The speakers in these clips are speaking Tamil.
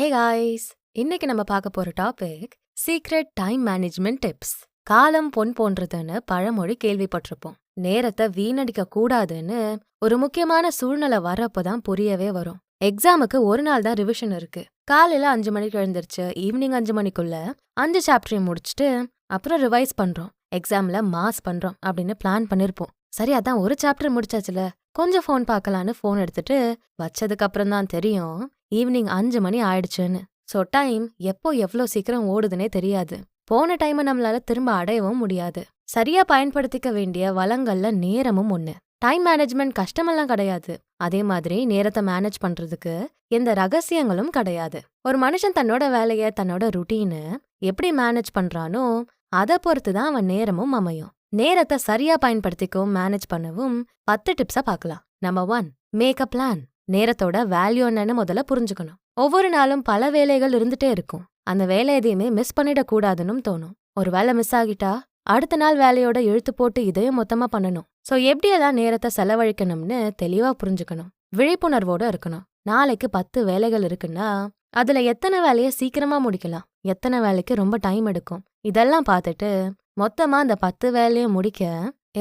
ஹே காய்ஸ், இன்னைக்கு நம்ம பார்க்க போற topic secret time management tips. காலம் பொன் போன்றதுன்னு பழமொழி கேள்விப்பட்டிருப்போம். நேரத்தை வீணடிக்க கூடாதுன்னு ஒரு முக்கியமான சூழ்நிலை வரப்பதான் புரியவே வரும். எக்ஸாமுக்கு ஒரு நாள் தான் ரிவிஷன் இருக்கு. காலையில 5 மணிக்கு எழுந்திருச்சு ஈவினிங் 5 மணிக்குள்ள 5 சாப்டரையும் முடிச்சுட்டு அப்புறம் ரிவைஸ் பண்றோம். எக்ஸாம்ல மாஸ் பண்றோம் அப்படின்னு பிளான் பண்ணிருப்போம். சரி, அதான் ஒரு சாப்டர் முடிச்சாச்சுல, கொஞ்சம் ஃபோன் பார்க்கலான்னு ஃபோன் எடுத்துட்டு வச்சதுக்கு அப்புறம் தான் தெரியும் ஈவினிங் 5 மணி ஆயிடுச்சுன்னு. ஸோ டைம் எப்போ எவ்வளோ சீக்கிரம் ஓடுதுன்னே தெரியாது. போன டைமை நம்மளால திரும்ப அடையவும் முடியாது. சரியா பயன்படுத்திக்க வேண்டிய வளங்கள்ல நேரமும் ஒண்ணு. டைம் மேனேஜ்மெண்ட் கஷ்டமெல்லாம் கிடையாது. அதே மாதிரி நேரத்தை மேனேஜ் பண்றதுக்கு எந்த ரகசியங்களும் கிடையாது. ஒரு மனுஷன் தன்னோட வேலைய தன்னோட ருட்டீனை எப்படி மேனேஜ் பண்றானோ அதை பொறுத்து தான் அவன் நேரமும் அமையும். நேரத்தை சரியா பயன்படுத்திக்கவும் மேனேஜ் பண்ணவும் 10 டிப்ஸா பார்க்கலாம். Number 1, make a plan. நேரத்தோட வேல்யூ என்னன்னு முதல்ல புரிஞ்சுக்கணும். ஒவ்வொரு நாளும் பல வேலைகள் இருந்துட்டே இருக்கும். அந்த வேலை எதையுமே மிஸ் பண்ணிடக்கூடாதுன்னு தோணும். ஒரு வேலை மிஸ் ஆகிட்டா அடுத்த நாள் வேலையோட இழுத்து போட்டு இதையும் மொத்தமா பண்ணணும். ஸோ எப்படியெல்லாம் நேரத்தை செலவழிக்கணும்னு தெளிவா புரிஞ்சுக்கணும். விழிப்புணர்வோட இருக்கணும். நாளைக்கு 10 வேலைகள் இருக்குன்னா அதுல எத்தனை வேலையை சீக்கிரமா முடிக்கலாம், எத்தனை வேலைக்கு ரொம்ப டைம் எடுக்கும், இதெல்லாம் பார்த்துட்டு மொத்தமா அந்த 10 வேலையும் முடிக்க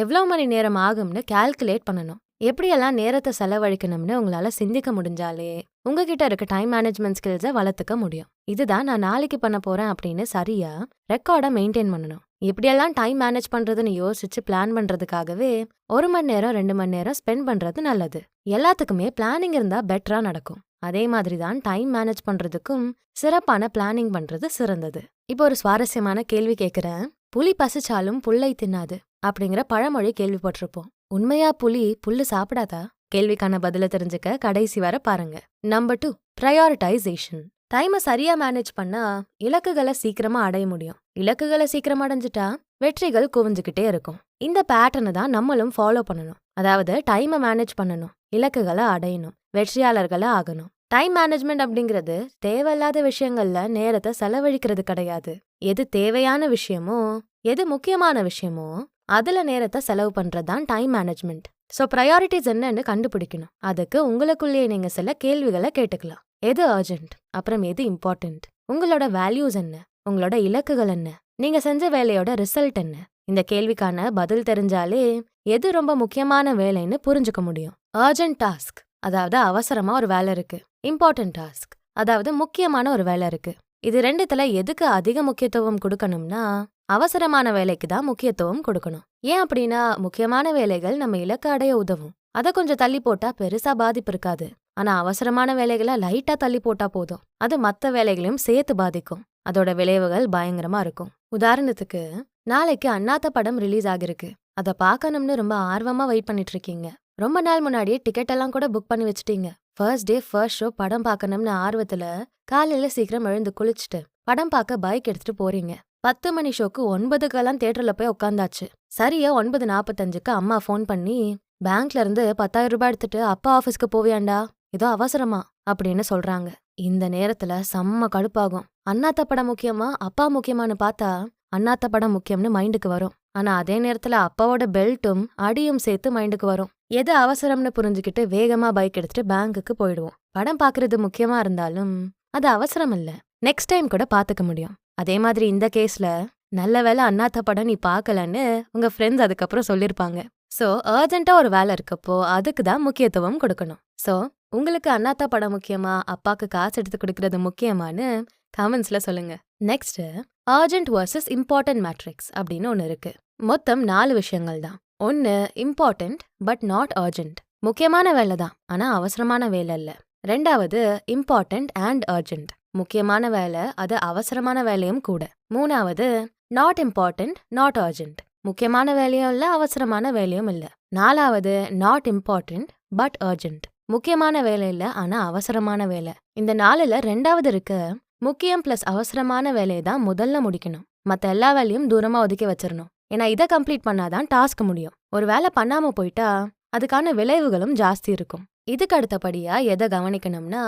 எவ்வளவு மணி நேரம் ஆகும்னு கால்குலேட் பண்ணணும். எப்படியெல்லாம் நேரத்தை செலவழிக்கணும்னு உங்களால சிந்திக்க முடிஞ்சாலே உங்ககிட்ட இருக்க டைம் மேனேஜ்மெண்ட் ஸ்கில்ஸை வளர்த்துக்க முடியும். இதுதான் நான் நாளைக்கு பண்ண போறேன் அப்படின்னு சரியா ரெக்கார்டை மெயின்டைன் பண்ணணும். இப்படியெல்லாம் டைம் மேனேஜ் பண்றதுன்னு யோசிச்சு பிளான் பண்றதுக்காகவே 1 மணி நேரம் 2 மணி நேரம் ஸ்பெண்ட் பண்றது நல்லது. எல்லாத்துக்குமே பிளானிங் இருந்தா பெட்டரா நடக்கும். அதே மாதிரி தான் டைம் மேனேஜ் பண்றதுக்கும் சிறப்பான பிளானிங் பண்றது சிறந்தது. இப்போ ஒரு சுவாரஸ்யமான கேள்வி கேட்கிறேன். புலி பசிச்சாலும் புல்லை தின்னாது அப்படிங்கிற பழமொழி கேள்விப்பட்டிருப்போம். உண்மையா புலி புல்லு சாப்பிடாதா? கேள்விக்கான பதில தெரிஞ்சுக்க கடைசி வர பாருங்க. Number 2, prioritisation. டைமை சரியா மேனேஜ் பண்ணா இலக்குகளை சீக்கிரமா அடைய முடியும். இலக்குகளை சீக்கிரமா அடைஞ்சிட்டா வெற்றிகள் குவிஞ்சுக்கிட்டே இருக்கும். இந்த பேட்டர்னை தான் நம்மளும் ஃபாலோ பண்ணணும். அதாவது டைமை மேனேஜ் பண்ணணும், இலக்குகளை அடையணும், வெற்றியாளர்களா ஆகணும். டைம் மேனேஜ்மெண்ட் அப்படிங்கிறது தேவையில்லாத விஷயங்கள்ல நேரத்தை செலவழிக்கிறது கிடையாது. எது தேவையான விஷயமோ எது முக்கியமான விஷயமோ அதுல நேரத்தை செலவு பண்றதுதான் டைம் மேனேஜ்மெண்ட். ஸோ ப்ரையாரிட்டிஸ் என்னன்னு கண்டுபிடிக்கணும். அதுக்கு உங்களுக்குள்ளேயே நீங்க சில கேள்விகளை கேட்டுக்கலாம். எது அர்ஜென்ட், அப்புறம் எது இம்பார்ட்டன்ட், உங்களோட வேல்யூஸ் என்ன, உங்களோட இலக்குகள் என்ன, நீங்க செஞ்ச வேலையோட ரிசல்ட் என்ன. இந்த கேள்விக்கான பதில் தெரிஞ்சாலே எது ரொம்ப முக்கியமான வேலைன்னு புரிஞ்சுக்க முடியும். அர்ஜென்ட் டாஸ்க், அதாவது அவசரமா ஒரு வேலை இருக்கு. இம்பார்ட்டன்ட் டாஸ்க், அதாவது முக்கியமான ஒரு வேலை இருக்கு. இது ரெண்டுத்துல எதுக்கு அதிக முக்கியத்துவம் கொடுக்கணும்னா அவசரமான வேலைக்கு தான் முக்கியத்துவம் கொடுக்கணும். ஏன் அப்படின்னா முக்கியமான வேலைகள் நம்ம இலக்க அடைய உதவும். அதை கொஞ்சம் தள்ளி போட்டா பெருசா பாதிப்பு இருக்காது. ஆனா அவசரமான வேலைகளை லைட்டா தள்ளி போட்டா போதும், அது மத்த வேலைகளையும் சேர்த்து பாதிக்கும். அதோட விளைவுகள் பயங்கரமா இருக்கும். உதாரணத்துக்கு, நாளைக்கு அண்ணாத்த படம் ரிலீஸ் ஆகிருக்கு. அதை பார்க்கணும்னு ரொம்ப ஆர்வமா வெயிட் பண்ணிட்டு இருக்கீங்க. ரொம்ப நாள் முன்னாடியே டிக்கெட் எல்லாம் கூட புக் பண்ணி வச்சுட்டீங்க. ஃபர்ஸ்ட் டே ஃபர்ஸ்ட் ஷோ படம் பார்க்கணும்னு ஆர்வத்துல காலையில சீக்கிரம் எழுந்து குளிச்சுட்டு படம் பார்க்க பைக் எடுத்துட்டு போறீங்க. 10 மணி ஷோக்கு 9க்கெல்லாம் தியேட்டர்ல போய் உட்காந்தாச்சு. சரியா 9:45க்கு அம்மா ஃபோன் பண்ணி பேங்க்ல இருந்து 10,000 ரூபாய் எடுத்துட்டு அப்பா ஆஃபீஸ்க்கு போவியாண்டா, ஏதோ அவசரமா அப்படின்னு சொல்றாங்க. இந்த நேரத்துல செம்ம கடுப்பாகும். அண்ணாத்த படம் முக்கியமா அப்பா முக்கியமானு பார்த்தா அண்ணாத்த படம் முக்கியம்னு மைண்டுக்கு வரும். ஆனா அதே நேரத்துல அப்பாவோட பெல்ட்டும் அடியும் சேர்த்து மைண்டுக்கு வரும். எது அவசரம்னு புரிஞ்சுக்கிட்டு வேகமா பைக் எடுத்துட்டு பேங்க்குக்கு போயிடுவோம். படம் பாக்குறது முக்கியமா இருந்தாலும் அது அவசரம் இல்ல, நெக்ஸ்ட் டைம் கூட பாத்துக்க முடியும். அதே மாதிரி இந்த கேஸ்ல நல்ல வேலை அண்ணாத்த படம் நீ பார்க்கலன்னு உங்க ஃப்ரெண்ட்ஸ் அதுக்கப்புறம் சொல்லிருப்பாங்க. சோ அர்ஜென்ட்டா ஒரு வேலை இருக்கப்போ அதுக்கு தான் முக்கியத்துவம் கொடுக்கணும். சோ உங்களுக்கு அண்ணாத்த படம் முக்கியமா அப்பாக்கு காசு எடுத்து கொடுக்கறது முக்கியமானு கமெண்ட்ஸ்ல சொல்லுங்க. Next, urgent versus important matrix அப்படின்னு ஒன்னு இருக்கு. மொத்தம் 4 விஷயங்கள் தான். 1, இம்பார்ட்டன்ட் பட் நாட் அர்ஜென்ட். முக்கியமான வேலை தான் ஆனா அவசரமான வேலை இல்ல. 2வது, இம்பார்ட்டன்ட் அண்ட் அர்ஜென்ட். முக்கியமான வேலை, அது அவசரமான வேலையும் கூட. 3வது, நாட் இம்பார்ட்டன்ட் நாட் அர்ஜென்ட். முக்கியமான வேலையும் இல்ல அவசரமான வேலையும் இல்ல. 4வது, நாட் இம்பார்ட்டன்ட் பட் அர்ஜென்ட். முக்கியமான வேலை இல்ல ஆனா அவசரமான வேலை. இந்த 4ல 2வது இருக்க முக்கியம் பிளஸ் அவசரமான வேலையை தான் முதல்ல முடிக்கணும். மத்த எல்லா வேலையும் தூரமா ஒதுக்கி வச்சிடணும். ஏன்னா இதை கம்ப்ளீட் பண்ணாதான் டாஸ்க் முடியும். ஒரு வேலை பண்ணாம போயிட்டா அதுக்கான விளைவுகளும் ஜாஸ்தி இருக்கும். இதுக்கு அடுத்தபடியா எதை கவனிக்கணும்னா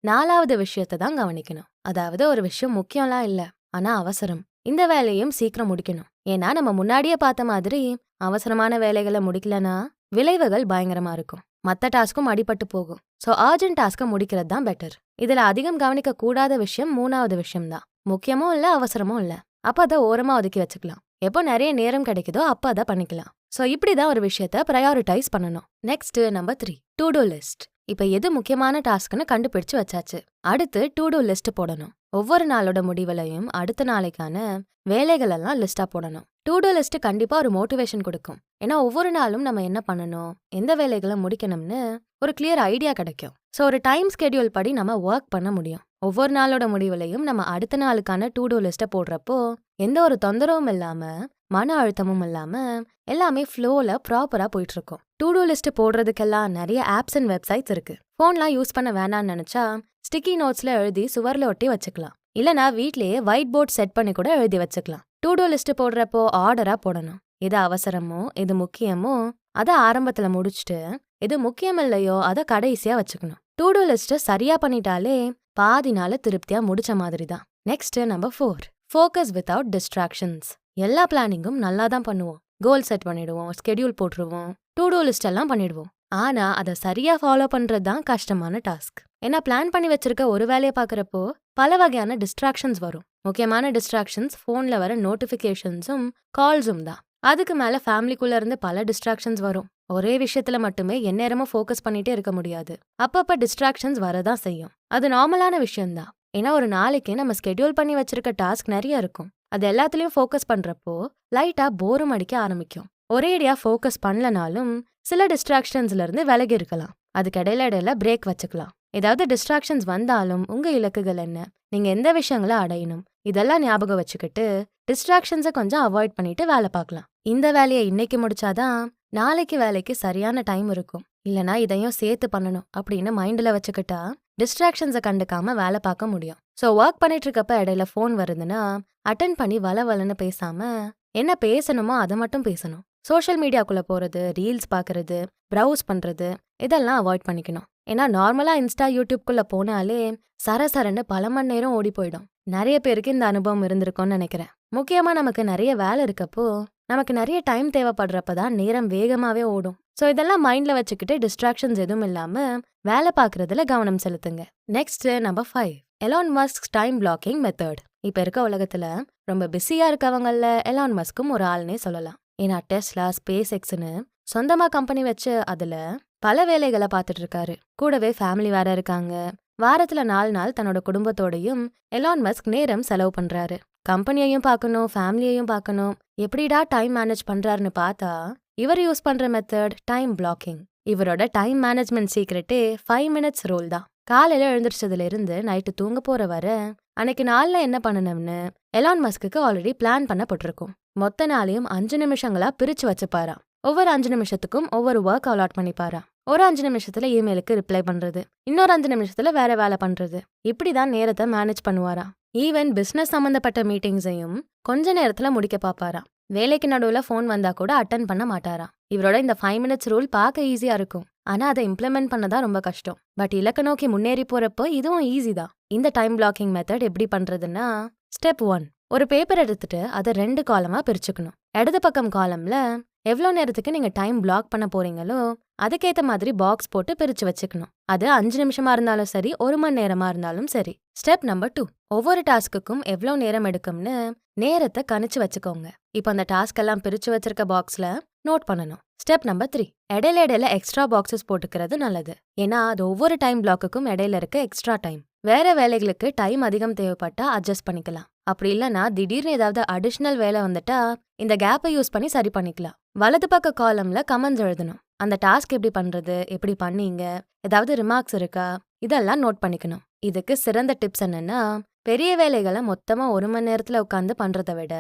4வது விஷயத்தை தான் கவனிக்கணும். அதாவது ஒரு விஷயம் முக்கியம்லாம் இல்ல ஆனா அவசரம். இந்த வேலையும் சீக்கிரம் முடிக்கணும். ஏன்னா நம்ம முன்னாடியே பார்த்த மாதிரி அவசரமான வேலைகளை முடிக்கலனா விளைவுகள் பயங்கரமா இருக்கும். மத்த டாஸ்க்கும் அடிபட்டு போகும். ஸோ அர்ஜென்ட் டாஸ்க்கை முடிக்கிறது தான் பெட்டர். இதுல அதிகம் கவனிக்க கூடாத விஷயம் 3வது விஷயம் தான். முக்கியமும் இல்ல, அவசரமும் இல்ல. அப்ப அதை ஓரமா ஒதுக்கி வச்சுக்கலாம். எப்போ நிறைய நேரம் கிடைக்குதோ அப்ப அதை பண்ணிக்கலாம். ஸோ இப்படிதான் ஒரு விஷயத்த ப்ரையாரிட்டைஸ் பண்ணணும். Next number 3, to do list. இப்ப எது முக்கியமான டாஸ்க்னு கண்டுபிடிச்சு வச்சாச்சு. அடுத்து டு டூ லிஸ்ட் போடணும். ஒவ்வொரு நாளோட முடிவுலையும் அடுத்த நாளைக்கான வேலைகள் எல்லாம் லிஸ்டா போடணும். டு டூ லிஸ்ட் கண்டிப்பா ஒரு மோட்டிவேஷன் கொடுக்கும். ஏன்னா ஒவ்வொரு நாளும் நம்ம என்ன பண்ணணும், எந்த வேலைகளை முடிக்கணும்னு ஒரு கிளியர் ஐடியா கிடைக்கும். ஸோ ஒரு டைம் ஸ்கெடியூல் படி நம்ம ஒர்க் பண்ண முடியும். ஒவ்வொரு நாளோட முடிவுலையும் நம்ம அடுத்த நாளுக்கான டு டூ லிஸ்ட்டை போடுறப்போ எந்த ஒரு தொந்தரவும் இல்லாம, மன அழுத்தமும் இல்லாம எல்லாமே ஃப்ளோல ப்ராப்பரா போயிட்டு இருக்கும். டு டூ லிஸ்ட் போடுறதுக்கெல்லாம் நிறைய ஆப்ஸ் அண்ட் வெப்சைட்ஸ் இருக்கு. ஃபோன்லாம் யூஸ் பண்ண வேணாம்னு நினைச்சா ஸ்டிக்கி நோட்ஸ்ல எழுதி சுவர்ல ஒட்டி வச்சுக்கலாம். இல்லனா வீட்லயே ஒயிட் போர்ட் செட் பண்ணி கூட எழுதி வச்சுக்கலாம். டு டூ லிஸ்ட் போடுறப்போ ஆர்டரா போடணும். எது அவசரமோ எது முக்கியமோ அதை ஆரம்பத்துல முடிச்சுட்டு, எது முக்கியம் இல்லையோ அதை கடைசியா வச்சுக்கணும். டு டூ லிஸ்ட் சரியா பண்ணிட்டாலே பாதி நாள திருப்தியா முடிச்ச மாதிரி தான். Next number 4, focus without distractions. எல்லா பிளானிங்கும் நல்லா தான் பண்ணுவோம். கோல் செட் பண்ணிடுவோம், ஸ்கெடியூல் போட்டுருவோம், டு டூ லிஸ்ட் எல்லாம் பண்ணிடுவோம். ஆனா அதை சரியா ஃபாலோ பண்றது தான் கஷ்டமான டாஸ்க். ஏன்னா பிளான் பண்ணி வச்சிருக்க ஒரு வேலையை பார்க்கறப்போ பல வகையான டிஸ்ட்ராக்ஷன்ஸ் வரும். முக்கியமான டிஸ்ட்ராக்ஷன்ஸ் ஃபோன்ல வர நோட்டிஃபிகேஷன்ஸும் கால்ஸும் தான். அதுக்கு மேல ஃபேமிலிக்குள்ள இருந்து பல டிஸ்ட்ராக்ஷன்ஸ் வரும். ஒரே விஷயத்துல மட்டுமே எந்நேரமும் ஃபோக்கஸ் பண்ணிட்டே இருக்க முடியாது. அப்பப்ப டிஸ்ட்ராக்ஷன்ஸ் வரதான் செய்யும். அது நார்மலான விஷயம்தான். ஏன்னா ஒரு நாளைக்கு நம்ம ஸ்கெடியூல் பண்ணி வச்சிருக்க டாஸ்க் நிறைய இருக்கும். அது எல்லாத்துலயும் ஃபோக்கஸ் பண்றப்போ லைட்டா போரும் அடிக்க ஆரம்பிக்கும். ஒரேடியா ஃபோக்கஸ் பண்ணலனாலும் சில டிஸ்ட்ராக்ஷன்ஸ்ல இருந்து விலகி இருக்கலாம். அதுக்கு இடையில பிரேக் வச்சுக்கலாம். ஏதாவது டிஸ்ட்ராக்ஷன்ஸ் வந்தாலும் உங்க இலக்குகள் என்ன, நீங்க எந்த விஷயங்களை அடையணும், இதெல்லாம் ஞாபகம் வச்சுக்கிட்டு டிஸ்ட்ராக்ஷன்ஸை கொஞ்சம் அவாய்ட் பண்ணிட்டு வேலை பார்க்கலாம். இந்த வேலையை இன்னைக்கு முடிச்சாதான் நாளைக்கு வேலைக்கு சரியான டைம் இருக்கும். இல்லனா இதையும் சேர்த்து பண்ணணும் அப்படின்னு மைண்ட்ல வச்சுக்கிட்டா டிஸ்ட்ராக்ஷன்ஸை கண்டுக்காம வேலை பார்க்க முடியும். ஸோ ஒர்க் பண்ணிட்டு இருக்கப்ப இடையில ஃபோன் வருதுன்னா அட்டென்ட் பண்ணி வளவலன்னு பேசாம என்ன பேசணுமோ அதை மட்டும் பேசணும். சோஷியல் மீடியாக்குள்ள போறது, ரீல்ஸ் பார்க்கறது, ப்ரௌஸ் பண்றது இதெல்லாம் அவாய்ட் பண்ணிக்கணும். ஏன்னா நார்மலா இன்ஸ்டா, யூடியூப்குள்ள போனாலே சரசரன்னு பல மணி நேரம் ஓடி போயிடும். நிறைய பேருக்கு இந்த அனுபவம் இருந்திருக்கும்னு நினைக்கிறேன். முக்கியமா நமக்கு நிறைய வேலை இருக்கப்போ நமக்கு நிறைய டைம் தேவைப்படுறப்பதான் நேரம் வேகமாவே ஓடும். ஸோ இதெல்லாம் மைண்ட்ல வச்சுக்கிட்டு டிஸ்ட்ராக்ஷன்ஸ் எதுவும் இல்லாம வேலை பார்க்கறதுல கவனம் செலுத்துங்க. Next number 5, Elon Musk time blocking method. இப்ப இருக்க உலகத்துல ரொம்ப பிஸியா இருக்கவங்கள எலான் மஸ்க்கும் ஒரு ஆள்னே சொல்லலாம். ஏன்னா டெஸ்லா, ஸ்பேஸ் எக்ஸ்னு சொந்தமா கம்பெனி வச்சு அதுல பல வேலைகளை பார்த்துட்டு இருக்காரு. கூடவே ஃபேமிலி வேற இருக்காங்க. வாரத்துல 4 நாள் தன்னோட குடும்பத்தோடையும் எலான் மஸ்க் நேரம் செலவு பண்றாரு. கம்பெனியையும் பார்க்கணும், ஃபேமிலியையும் பார்க்கணும். எப்படிடா டைம் மேனேஜ் பண்றாருன்னு பார்த்தா இவர் யூஸ் பண்ற மெத்தட் டைம் பிளாக்கிங். இவரோட டைம் மேனேஜ்மெண்ட் சீக்ரெட்டே 5 மினிட்ஸ் ரூல் தான். காலையில எழுந்திரிச்சதுல இருந்து நைட்டு தூங்க போற வர அன்னைக்கு நாள்ல என்ன பண்ணணும்னு எலான் மஸ்க்கு ஆல்ரெடி பிளான் பண்ணப்பட்டிருக்கும். மொத்த நாளையும் 5 நிமிஷங்களா பிரிச்சு வச்சுப்பாராம். ஒவ்வொரு 5 நிமிஷத்துக்கும் ஒவ்வொரு ஒர்க் அலாட் பண்ணிப்பாராம். ஒரு 5 நிமிஷத்துல இமெயிலுக்கு ரிப்ளை பண்றது, இன்னொரு 5 நிமிஷத்துல வேற வேலை பண்றது. இப்படிதான் நேரத்தை மேனேஜ் பண்ணுவாராம். ஈவன் பிசினஸ் சம்பந்தப்பட்ட மீட்டிங்ஸையும் கொஞ்ச நேரத்துல முடிக்க பாப்பாராம். வேலைக்கு நடுவுல ஃபோன் வந்தா கூட அட்டன் பண்ண மாட்டாராம். இவரோட இந்த 5 மினிட்ஸ் ரூல் பார்க்க ஈஸியா இருக்கும். ஆனா அதை இம்ப்ளிமெண்ட் பண்ணதான் ரொம்ப கஷ்டம். பட் இலக்க நோக்கி முன்னேறி போறப்போ இதுவும் ஈஸி தான். இந்த டைம் பிளாக்கிங் மெத்தட் எப்படி பண்றதுன்னா, ஸ்டெப் 1, ஒரு பேப்பர் எடுத்துட்டு அதை 2 காலமா பிரிச்சுக்கணும். இடது பக்கம் காலம்ல எவ்வளோ நேரத்துக்கு நீங்க டைம் பிளாக் பண்ண போறீங்களோ அதுக்கேத்த மாதிரி பாக்ஸ் போட்டு பிரிச்சு வச்சுக்கணும். அது 5 நிமிஷமா இருந்தாலும் சரி, 1 மணி நேரமா இருந்தாலும் சரி. ஸ்டெப் நம்பர் 2, ஒவ்வொரு டாஸ்க்குக்கும் எவ்வளோ நேரம் எடுக்கும்னு நேரத்தை கணிச்சு வச்சுக்கோங்க. இப்போ அந்த டாஸ்க் எல்லாம் பிரிச்சு வச்சிருக்க பாக்ஸ்ல நோட் பண்ணணும். ஸ்டெப் நம்பர் 3, இடையில எக்ஸ்ட்ரா பாக்ஸஸ் போட்டுக்கிறது நல்லது. ஏன்னா அது ஒவ்வொரு டைம் பிளாக்குக்கும் இடையில இருக்க எக்ஸ்ட்ரா டைம். வேற வேலைகளுக்கு டைம் அதிகம் தேவைப்பட்டா அட்ஜஸ்ட் பண்ணிக்கலாம். அப்படி இல்லைன்னா திடீர்னு ஏதாவது அடிஷ்னல் வேலை வந்துட்டா இந்த கேப்பை யூஸ் பண்ணி சரி பண்ணிக்கலாம். வலது பக்க காலம்ல கமெண்ட்ஸ் எழுதணும். அந்த டாஸ்க் எப்படி பண்றது, எப்படி பண்ணீங்க, ஏதாவது ரிமார்க்ஸ் இருக்கா, இதெல்லாம் நோட் பண்ணிக்கணும். இதுக்கு சிறந்த டிப்ஸ் என்னன்னா, பெரிய வேலைகளை மொத்தமா 1 மணி நேரத்துல உட்காந்து பண்றதை விட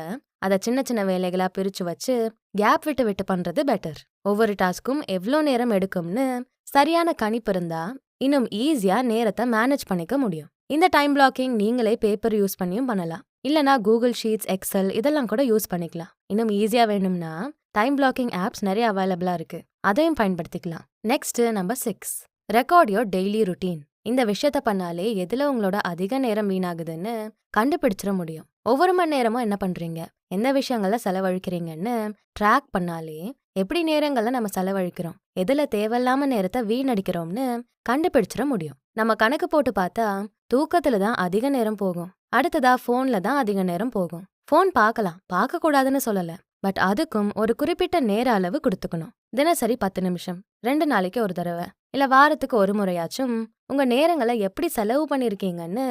அதை சின்ன சின்ன வேலைகளா பிரிச்சு வச்சு கேப் விட்டு விட்டு பண்றது பெட்டர். ஒவ்வொரு டாஸ்க்கும் எவ்வளோ நேரம் எடுக்கும்னு சரியான கணிப்பு இருந்தா இன்னும் ஈஸியா நேரத்தை மேனேஜ் பண்ணிக்க முடியும். இந்த டைம் பிளாக்கிங் நீங்களே பேப்பர் யூஸ் பண்ணியும் பண்ணலாம். இல்லனா கூகுள் ஷீட்ஸ், எக்ஸல் இதெல்லாம் கூட யூஸ் பண்ணிக்கலாம். இன்னும் ஈஸியா வேணும்னா டைம் பிளாக்கிங் ஆப்ஸ் நிறைய அவைலபிளா இருக்கு, அதையும் பயன்படுத்திக்கலாம். Next number 6, record your daily routine. இந்த விஷயத்த பண்ணாலே எதுல உங்களோட அதிக நேரம் வீணாகுதுன்னு கண்டுபிடிச்சிட முடியும். ஒவ்வொரு மணி நேரமும் என்ன பண்றீங்க, எந்த விஷயங்கள்ல செலவழிக்கிறீங்கன்னு ட்ராக் பண்ணாலே எப்படி நேரங்களை நம்ம செலவழிக்கிறோம், எதுல தேவையில்லாம நேரத்தை வீணடிக்கிறோம்னு கண்டுபிடிச்சிட முடியும். நம்ம கணக்கு போட்டு பார்த்தா தூக்கத்துல தான் அதிக நேரம் போகும், அடுத்ததா போன்ல தான் அதிக நேரம் போகும். போன் பார்க்கலாம், பார்க்க கூடாதுன்னு சொல்லல, பட் அதுக்கும் ஒரு குறிப்பிட்ட நேர அளவு கொடுத்துக்கணும். தினசரி 10 நிமிஷம், 2 நாளைக்கு ஒரு தடவை, இல்ல வாரத்துக்கு ஒரு முறையாச்சும் உங்க நேரங்களை எப்படி செலவு பண்ணிருக்கீங்கன்னு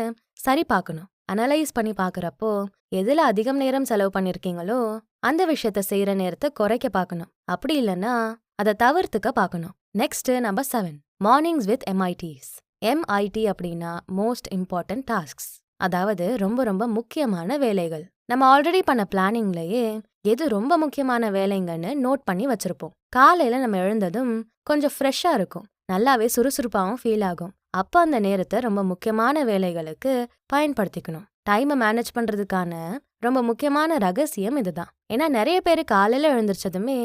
சரி பார்க்கணும். அனலைஸ் பண்ணி பார்க்கறப்போ எதுல அதிகம் நேரம் செலவு பண்ணிருக்கீங்களோ அந்த விஷயத்த செய்யற நேரத்தை குறைக்க பார்க்கணும். அப்படி இல்லைன்னா அதை தவிர்த்துக்க பார்க்கணும். Next number 7, mornings with MITs. MIT அப்படின்னா மோஸ்ட் இம்பார்ட்டன்ட் டாஸ்க்ஸ், அதாவது ரொம்ப ரொம்ப முக்கியமான வேலைகள். நம்ம ஆல்ரெடி பண்ண பிளானிங்லயே எது ரொம்ப முக்கியமான வேலைங்கன்னு நோட் பண்ணி வச்சிருப்போம். காலையில நம்ம எழுந்ததும் கொஞ்சம் ஃப்ரெஷ்ஷா இருக்கும், நல்லாவே சுறுசுறுப்பாகவும் ஃபீல் ஆகும். அப்ப அந்த நேரத்தை ரொம்ப முக்கியமான வேலைகளுக்கு பயன்படுத்திக்கணும். டைமை மேனேஜ் பண்றதுக்கான ரொம்ப முக்கியமான ரகசியம் இதுதான். ஏன்னா நிறைய பேர் காலையில எழுந்திரிச்சதுமே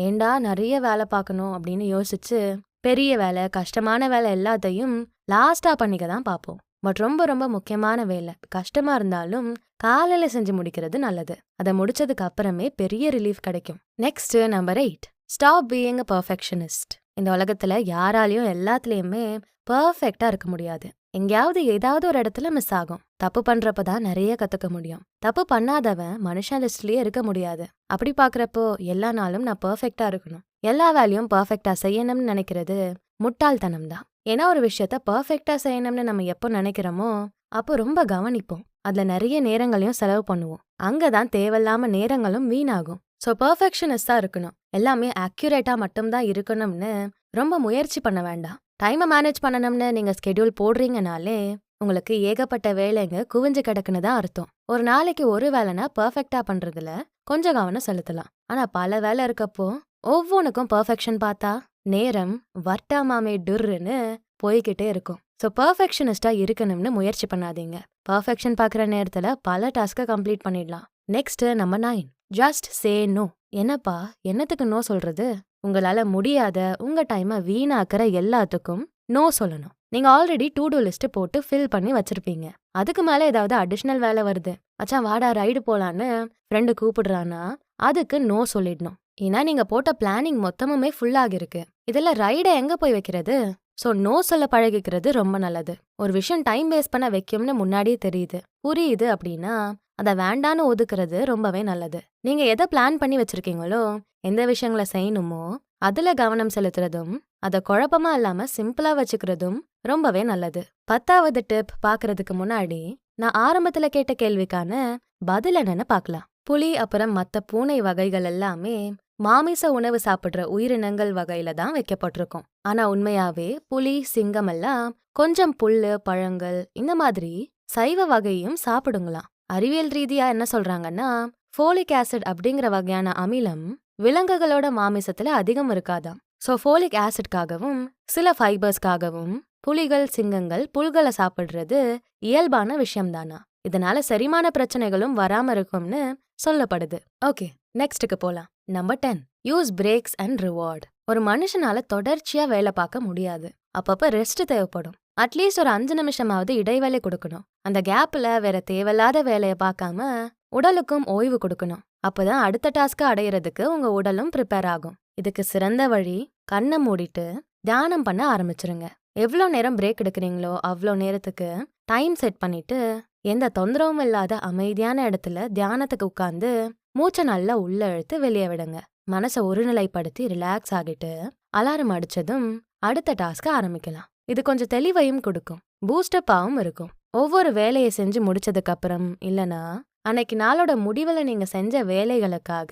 ஏண்டா நிறைய வேலை பார்க்கணும் அப்படின்னு யோசிச்சு பெரிய வேலை, கஷ்டமான வேலை எல்லாத்தையும் லாஸ்டா பண்ணிக்க தான் பார்ப்போம். பட் ரொம்ப ரொம்ப முக்கியமான வேலை கஷ்டமா இருந்தாலும் காலையில செஞ்சு முடிக்கிறது நல்லது. அதை முடிச்சதுக்கு அப்புறமே பெரிய ரிலீஃப் கிடைக்கும். Next number 8, stop being a perfectionist. இந்த உலகத்துல யாராலையும் எல்லாத்துலயுமே பெர்ஃபெக்டா இருக்க முடியாது. எங்கேயாவது ஏதாவது ஒரு இடத்துல மிஸ் ஆகும். தப்பு பண்றப்பதான் நிறைய கத்துக்க முடியும். தப்பு பண்ணாதவன் மனுஷன் லிஸ்ட்லயே இருக்க முடியாது. அப்படி பாக்குறப்போ எல்லா நாளும் நான் பெர்ஃபெக்டா இருக்கணும், எல்லா வேலையும் பெர்ஃபெக்டா செய்யணும்னு நினைக்கிறது முட்டாள்தனம் தான். ஏன்னா ஒரு விஷயத்த பெர்ஃபெக்டா செய்யணும்னு நம்ம எப்போ நினைக்கிறோமோ அப்போ ரொம்ப கவனிப்போம், அதுல நிறைய நேரங்களையும் செலவு பண்ணுவோம். அங்கதான் தேவையில்லாம நேரங்களும் வீணாகும். ஸோ பெர்ஃபெக்ஷனிஸ்டா இருக்கணும், எல்லாமே அக்யூரேட்டா மட்டும்தான் இருக்கணும்னு ரொம்ப முயற்சி பண்ண வேண்டாம். டைமை மேனேஜ் பண்ணணும்னு நீங்க ஸ்கெடியூல் போடுறீங்கனாலே உங்களுக்கு ஏகப்பட்ட வேலைங்க குவிஞ்சு கிடக்குன்னு தான் அர்த்தம். ஒரு நாளைக்கு ஒரு வேலைனா பெர்ஃபெக்டா பண்றதுல கொஞ்சம் கவனம் செலுத்தலாம். ஆனா பல வேலை இருக்கப்போ ஒவ்வொன்றுக்கும் பெர்ஃபெக்ஷன் பார்த்தா நேரம் வர்ட்டாமாமே டுர்ன்னு போய்கிட்டே இருக்கும். ஸோ பெர்ஃபெக்ஷனிஸ்டா இருக்கணும்னு முயற்சி பண்ணாதீங்க. பெர்ஃபெக்ஷன் பார்க்குற நேரத்துல பல டாஸ்கை கம்ப்ளீட் பண்ணிடலாம். Next number 9, just say no. என்னப்பா என்னத்துக்கு நோ சொல்றது? உங்களால முடியாத உங்க டைமை வீணாக்குற எல்லாத்துக்கும் நோ சொல்லணும். நீங்க ஆல்ரெடி டு டூ லிஸ்ட் போட்டு ஃபில் பண்ணி வச்சிருப்பீங்க. அதுக்கு மேல ஏதாவது அடிஷ்னல் வேலை வருது, மச்சான் வாடா ரைடு போலான்னு ஃப்ரெண்டு கூப்பிடுறானா அதுக்கு நோ சொல்லிடணும். ஏன்னா நீங்க போட்ட பிளானிங் மொத்தமுமே ஃபுல் ஆகிருக்கு. இதெல்லாம் ரைடை எங்க போய் வைக்கிறது? ஸோ நோ சொல்ல பழகிக்கிறது ரொம்ப நல்லது. ஒரு விஷயம் டைம் வேஸ்ட் பண்ண வைக்கும்னு முன்னாடியே தெரியுது, புரியுது அப்படின்னா அதை வேண்டான்னு ஒதுக்குறது ரொம்பவே நல்லது. நீங்க எதை பிளான் பண்ணி வச்சிருக்கீங்களோ, எந்த விஷயங்களை செய்யணுமோ அதுல கவனம் செலுத்துறதும் அதை குழப்பமா இல்லாம சிம்பிளா வச்சுக்கிறதும் ரொம்பவே நல்லது. 10வது டிப் பாக்குறதுக்கு முன்னாடி நான் ஆரம்பத்துல கேட்ட கேள்விக்கான பதில் என்னன்னு பார்க்கலாம். புலி அப்புறம் மத்த பூனை வகைகள் எல்லாமே மாமிச உணவு சாப்பிடுற உயிரினங்கள் வகையில தான் வைக்கப்பட்டிருக்கும். ஆனா உண்மையாவே புலி, சிங்கம் எல்லாம் கொஞ்சம் புல்லு, பழங்கள் இந்த மாதிரி சைவ வகையும் சாப்பிடுங்களாம். அறிவியல் ரீதியா என்ன சொல்றாங்கன்னா, ஃபோலிக் ஆசிட் அப்படிங்கிற வகையான அமிலம் விலங்குகளோட மாமிசத்துல அதிகம் இருக்காதாம். ஸோ ஃபோலிக் ஆசிட்காகவும் சில ஃபைபர்ஸ்க்காகவும் புலிகள், சிங்கங்கள் புல்களை சாப்பிடுறது இயல்பான விஷயம்தானா. இதனால செரிமான பிரச்சனைகளும் வராம இருக்கும்னு சொல்லப்படுது. ஓகே, நெக்ஸ்ட்டுக்கு போலாம். Number 10, use breaks and reward. ஒரு மனுஷனால தொடர்ச்சியா வேலை பார்க்க முடியாது, அப்பப்ப ரெஸ்ட் தேவைப்படும். அட்லீஸ்ட் ஒரு 5 நிமிஷமாவது இடைவேளை கொடுக்கணும். அந்த கேப்ல வேற தேவையில்லாத வேலையை பார்க்காம உடலுக்கும் ஓய்வு கொடுக்கணும். அப்பதான் அடுத்த டாஸ்க அடையிறதுக்கு உங்க உடலும் ப்ரிப்பேர் ஆகும். இதுக்கு சிறந்த வழி, கண்ணை மூடிட்டு தியானம் பண்ண ஆரம்பிச்சிருங்க. எவ்வளோ நேரம் பிரேக் எடுக்கிறீங்களோ அவ்வளோ நேரத்துக்கு டைம் செட் பண்ணிட்டு எந்த தொந்தரவும் இல்லாத அமைதியான இடத்துல தியானத்துக்கு உட்கார்ந்து மூச்சை நல்லா உள்ள இழுத்து வெளியே விடுங்க. மனசை ஒருநிலைப்படுத்தி ரிலாக்ஸ் ஆகிட்டு அலாரம் அடிச்சதும் அடுத்த டாஸ்க ஆரம்பிக்கலாம். இது கொஞ்சம் தெளிவையும் கொடுக்கும், பூஸ்டப்பாவும் இருக்கும். ஒவ்வொரு வேலையை செஞ்சு முடிச்சதுக்கு அப்புறம் இல்லனா அன்னைக்கு நாளோட முடிவுல நீங்க செஞ்ச வேலைகளுக்காக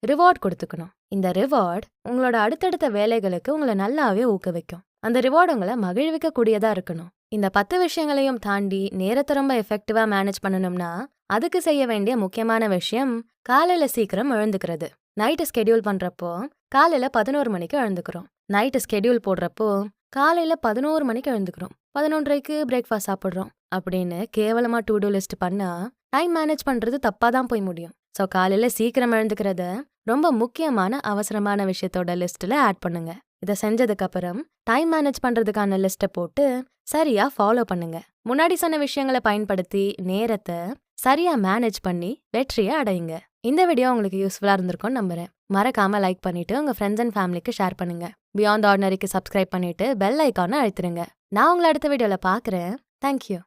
ரிவார்ட் கொடுத்துக்கணும். இந்த ரிவார்ட் உங்களோட அடுத்தடுத்த வேலைகளுக்கு உங்களை நல்லாவே ஊக்குவிக்கும். அந்த ரிவார்டு உங்களை மகிழ்விக்க கூடியதா இருக்கணும். இந்த 10 விஷயங்களையும் தாண்டி நேரத்தை ரொம்ப எஃபெக்டிவா மேனேஜ் பண்ணணும்னா அதுக்கு செய்ய வேண்டிய முக்கியமான விஷயம் காலையில சீக்கிரம் எழுந்துக்கிறது. நைட்டு ஸ்கெடியூல் பண்றப்போ காலையில 11 மணிக்கு எழுந்துக்கிறோம். நைட்டு ஸ்கெடியூல் போடுறப்போ காலையில 11 மணிக்கு எழுந்துக்கிறோம். 11:30க்கு பிரேக்ஃபாஸ்ட் சாப்பிட்றோம் அப்படின்னு கேவலமா டு டூ லிஸ்ட் பண்ணா டைம் மேனேஜ் பண்றது தப்பா தான் போய் முடியும். ஸோ காலையில சீக்கிரம் எழுந்துக்கிறத ரொம்ப முக்கியமான அவசரமான விஷயத்தோட லிஸ்ட்ல ஆட் பண்ணுங்க. இதை செஞ்சதுக்கு அப்புறம் டைம் மேனேஜ் பண்றதுக்கான லிஸ்ட்டை போட்டு சரியா ஃபாலோ பண்ணுங்க. முன்னாடி சொன்ன விஷயங்களை பயன்படுத்தி நேரத்தை சரியா மேனேஜ் பண்ணி வெற்றியை அடையுங்க. இந்த வீடியோ உங்களுக்கு யூஸ்ஃபுல்லா இருந்திருக்கும்னு நம்புறேன். மறக்காம லைக் பண்ணிட்டு உங்க ஃப்ரெண்ட்ஸ் அண்ட் ஃபேமிலிக்கு ஷேர் பண்ணுங்க. பியாண்ட் ஆர்டினரிக்கு சப்ஸ்கிரைப் பண்ணிட்டு பெல் ஐகானை அழுத்துருங்க. நான் உங்களை அடுத்த வீடியோல பார்க்குறேன். தேங்க்யூ.